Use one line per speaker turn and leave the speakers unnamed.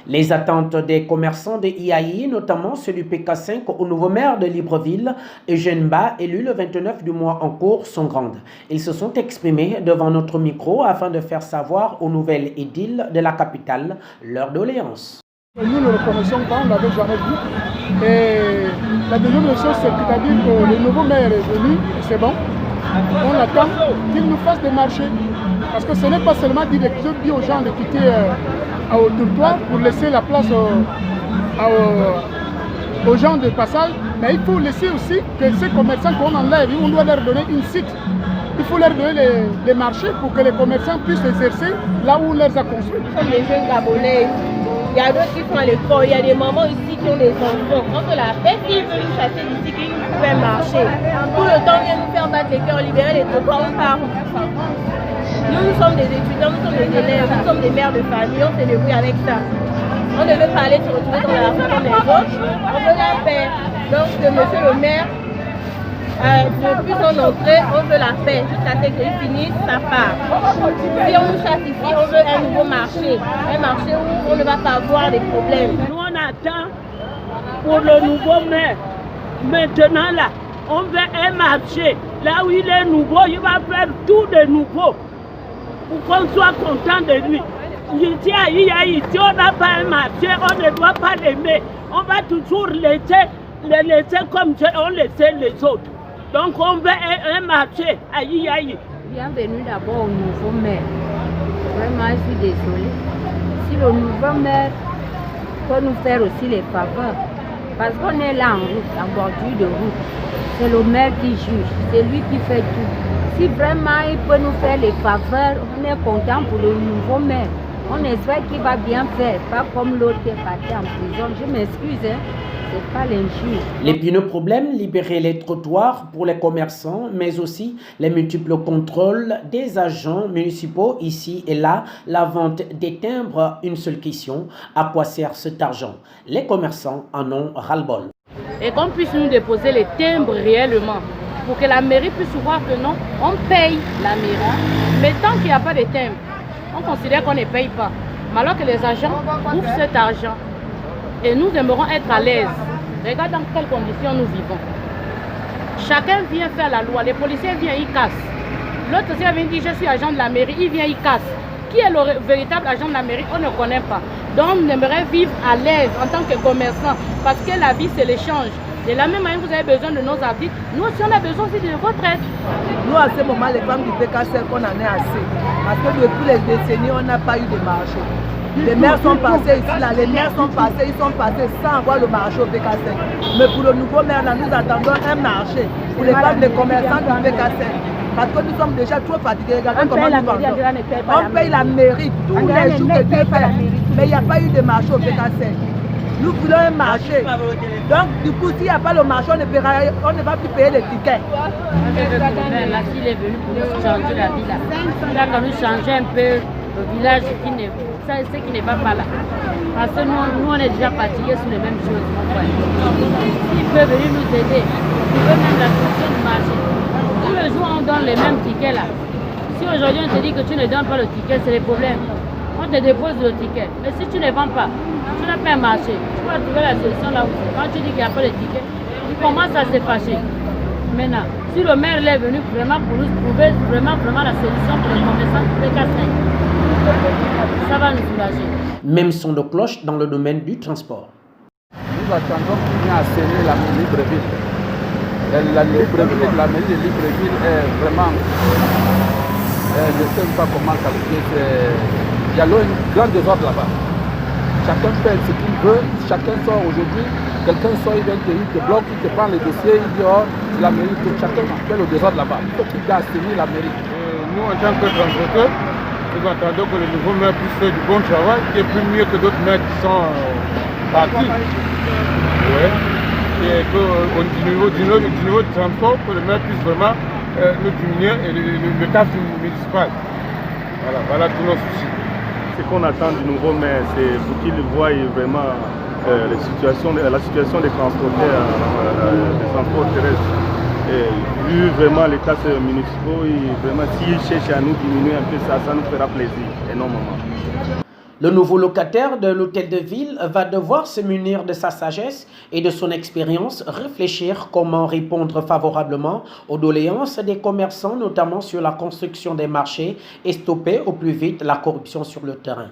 Les attentes des commerçants de IAI, notamment ceux du PK5 au nouveau maire de Libreville, Eugène Ba, élu le 29 du mois en cours, sont grandes. Ils se sont exprimés devant notre micro afin de faire savoir aux nouvelles édiles de la capitale leurs doléances.
Nous le reconnaissons pas, on ne l'avait jamais vu. Et la deuxième chose, c'est-à-dire que le nouveau maire est venu, c'est bon. On attend qu'il nous fasse des marchés. Parce que ce n'est pas seulement dire aux gens de quitter au trottoir pour laisser la place aux gens de passage, mais il faut laisser aussi que ces commerçants qu'on enlève, on doit leur donner une site. Il faut leur donner les marchés pour que les commerçants puissent exercer là où on les a construits.
Comme les jeunes Gabonais, il y a d'autres qui sont à l'école, il y a des mamans ici qui ont des enfants. On se la fait, s'ils veulent nous chasser d'ici, qu'ils nous pouvaient marcher. Tout le temps, on vient nous faire battre les cœurs, libérer les trottoirs, on part. Nous sommes des étudiants, nous sommes des élèves, nous sommes des mères de famille, on se débrouille avec ça. On ne veut pas aller se retrouver dans la rue comme les autres, on veut la paix. Donc, que monsieur le maire, depuis son entrée, on veut la paix, jusqu'à ce qu'il finisse sa part. Si on nous chasse ici, on veut un nouveau marché, un marché où on ne va pas avoir des problèmes.
Nous, on attend pour le nouveau maire. Maintenant, là, on veut un marché. Là où il est nouveau, il va faire tout de nouveau. Pour qu'on soit content de lui. Ici, on n'a pas un marché, on ne doit pas l'aimer. On va toujours les laisser comme on laissait les autres. Donc on veut un marché à IAI.
Bienvenue d'abord au nouveau maire. Vraiment, je suis désolée. Si le nouveau maire peut nous faire aussi les faveurs, parce qu'on est là en route, en bordure de route. C'est le maire qui juge, c'est lui qui fait tout. Si vraiment il peut nous faire les faveurs, on est content pour le nouveau maire. On espère qu'il va bien faire, pas comme l'autre qui est parti en prison. Je m'excuse, hein, c'est pas l'injure.
L'épineux problème, libérer les trottoirs pour les commerçants, mais aussi les multiples contrôles des agents municipaux ici et là, la vente des timbres, une seule question, à quoi sert cet argent? Les commerçants en ont ras-le-bol.
Et qu'on puisse nous déposer les timbres réellement, pour que la mairie puisse voir que non, on paye la mairie, mais tant qu'il n'y a pas de timbres, on considère qu'on ne paye pas. Mais alors que les agents ouvrent cet argent, et nous aimerons être à l'aise. Regarde dans quelles conditions nous vivons. Chacun vient faire la loi, les policiers viennent, ils cassent. L'autre aussi vient dire je suis agent de la mairie, il vient, il casse. Qui est le véritable agent de la mairie? On ne connaît pas. Donc on aimerait vivre à l'aise en tant que commerçant, parce que la vie c'est l'échange. De la même manière, vous avez besoin de nos articles, nous aussi on a besoin aussi de votre aide.
Nous à ce moment, les femmes du PK5, on en est assez. Parce que depuis les décennies, on n'a pas eu de marché. Les maires sont passés ici, là, les maires sont passés, ils sont passés sans avoir le marché au PK5. Mais pour le nouveau maire, là, nous attendons un marché pour les femmes, les commerçants du PK5. Parce que nous sommes déjà trop fatigués. Regardez comment nous vendons. On paye la mairie tous les jours que Dieu fait. Mais il n'y a pas eu de marché au PK5. Nous voulons un marché. Donc, du coup, s'il n'y a pas le marché, on ne va plus payer les tickets.
Là, s'il est venu pour nous changer la vie, là, il a nous changer un peu le village ce qui n'est pas là. Parce que nous, on est déjà fatigués sur les mêmes choses. S'il peut venir nous aider, il peut même la solution du marché. Tous les jours, on donne les mêmes tickets là. Si aujourd'hui, on te dit que tu ne donnes pas le ticket, c'est le problème. On te dépose le ticket. Mais si tu ne vends pas, tu n'as pas un marché. Tu vas trouver la solution là où c'est. Quand tu dis qu'il n'y a pas de ticket, tu commences à se fâcher. Maintenant, si le maire est venu vraiment pour nous trouver vraiment la solution pour les commerçants du PK5, ça va nous soulager.
Même son de cloche dans le domaine du transport.
Nous attendons qu'il vienne assainir la mairie de Libreville. La mairie de Libreville est vraiment... je ne sais pas comment qualifier. Il y a une grande désordre là-bas. Chacun fait ce qu'il veut, chacun sort aujourd'hui. Quelqu'un sort, il vient il te bloque, il te prend les dossiers, il dit oh, la mairie, chacun fait le désordre là-bas. Il faut qu'il vienne assainir la mairie.
Nous, en tant que transporteurs, nous attendons que le nouveau maire puisse faire du bon travail, qui est plus mieux que d'autres maires qui sont partis. Ouais. Et qu'au niveau du transport, que le maire puisse vraiment nous diminuer et le taf municipal. Voilà tous nos soucis.
Ce qu'on attend du nouveau maire, c'est pour qu'il voie vraiment la situation des transporteurs, des transports terrestres. Et vu vraiment les tasses municipaux, vraiment s'il cherche à nous diminuer un peu ça nous fera plaisir énormément.
Le nouveau locataire de l'hôtel de ville va devoir se munir de sa sagesse et de son expérience, réfléchir comment répondre favorablement aux doléances des commerçants, notamment sur la construction des marchés, et stopper au plus vite la corruption sur le terrain.